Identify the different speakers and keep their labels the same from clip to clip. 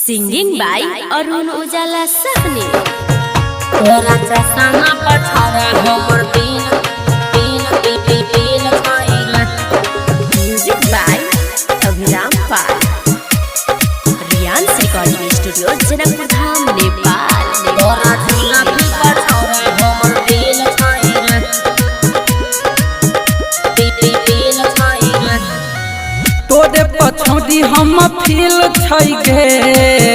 Speaker 1: Singing by Arun उजाला सहनी।
Speaker 2: तोरा चश्मा पर छाया हमर दिल छाइल।
Speaker 1: म्यूजिक बाय अभिराम पाल। रियांस रिकॉर्डिंग स्टूडियो जनकपुर धाम नेपाल।
Speaker 2: तोरा झूला पर छाया हमर दिल छाइल। छाइल
Speaker 3: तोरे पछौदी हम फील छै गे।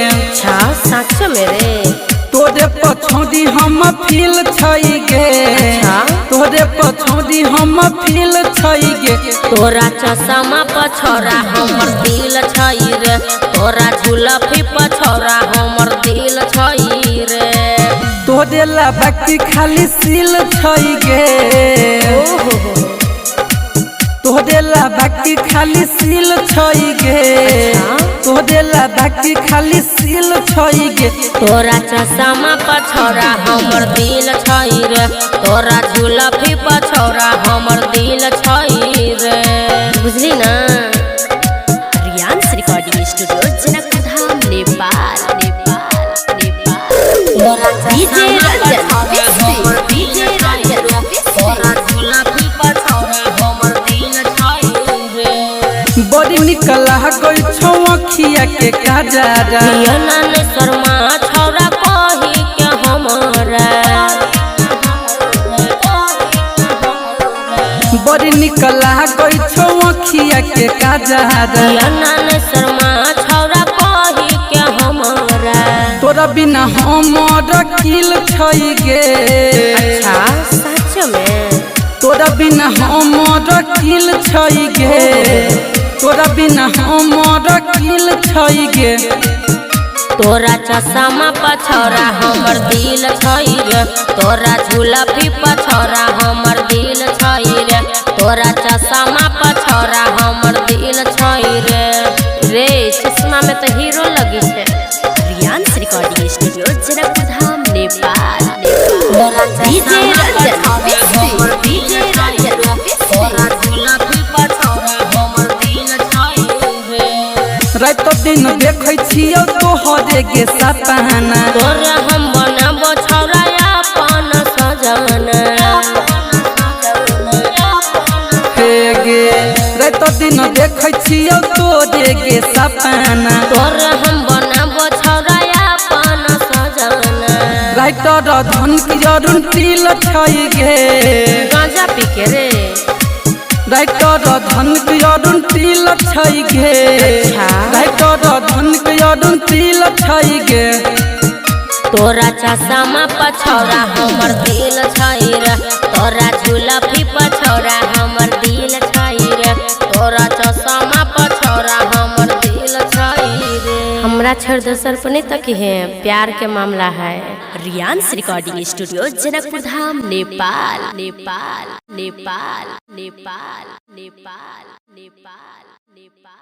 Speaker 1: अच्छा सच में रे।
Speaker 3: तोरे पछौदी हम फील छै गे। तोरे पछौदी हम फील छै गे।
Speaker 2: तोरा चश्मा पर छौरा हमर दिल छै रे। तोरा झुलफी पर छौरा हमर दिल छै रे।
Speaker 3: तोरे ला बाकी खाली सील छै गे। तोरे ला बाकी खाली सील छै गे। तोरे ला बाकी खाली सील छै गे।
Speaker 2: तोरा चश्मा पर छौरा हमर दिल छै रे। तोरा झुलफी पर छौरा हमर दिल छै रे। बुझली ना।
Speaker 1: रियांस रिकॉर्डिंग स्टूडियो जनकपुर धाम नेपाल।
Speaker 2: तोरा
Speaker 1: डीजे रंजन
Speaker 2: डीजे रंजन तोरा झुलफी पर छौरा हमर दिल छै रे।
Speaker 3: बड़ी निकला गई छौ अखिया के काजरा।
Speaker 2: नन शर्मा छौरा कही के हमरा।
Speaker 3: बड़ी निकला गई छौ अखिया के काजरा।
Speaker 2: नन शर्मा छौरा कही के हमरा।
Speaker 3: तोरा बिना हमर किल छै गे।
Speaker 1: अच्छा सच में।
Speaker 3: तोरा बिना हमर किल छै गे। तोरा बिना हमर किल छै गे।
Speaker 2: तोरा चश्मा पर छौरा हमर दिल छै रे। तोरा झुलफी पर छौरा हमर दिल छै रे। तोरा चश्मा पर छौरा हमर दिल छै रे। रे चश्मा में तो हीरो लगी है।
Speaker 1: रियांस रिकॉर्डिंग स्टूडियो जनकपुर धाम नेपाल।
Speaker 2: तोरा
Speaker 1: डीजे रंजन
Speaker 2: डीजे रंजन तोरा झुलफी पर छौरा हमर दिल छै रे।
Speaker 3: रात दिन देखै छियौ तोहरे गे सपना।
Speaker 2: तोरा हम बनाबो छौरा अपन सजना।
Speaker 3: हे गे रात दिन देखै छियौ तोरे गे सपना।
Speaker 2: तोरा हम बनाबो छौरा अपन सजना।
Speaker 3: राइटर धन की अरुण तिल छै गे।
Speaker 2: गांजा पी के रे।
Speaker 3: राइटर धन की अरुण तिल छै गे। राइटर धन की अरुण तिल छै गे।
Speaker 2: तोरा चश्मा पर छौरा हमर दिल छै रे। तोरा झुलफी पर छौरा हमर दिल छै रे। तोरा चश्मा पर छौरा हमर दिल छै रे।
Speaker 1: हमरा छोड़ दोसर पर नहीं तक है, प्यार के मामला है। रियांस रिकॉर्डिंग स्टूडियो जनकपुर धाम नेपाल। नेपाल नेपाल नेपाल नेपाल नेपाल नेपाल।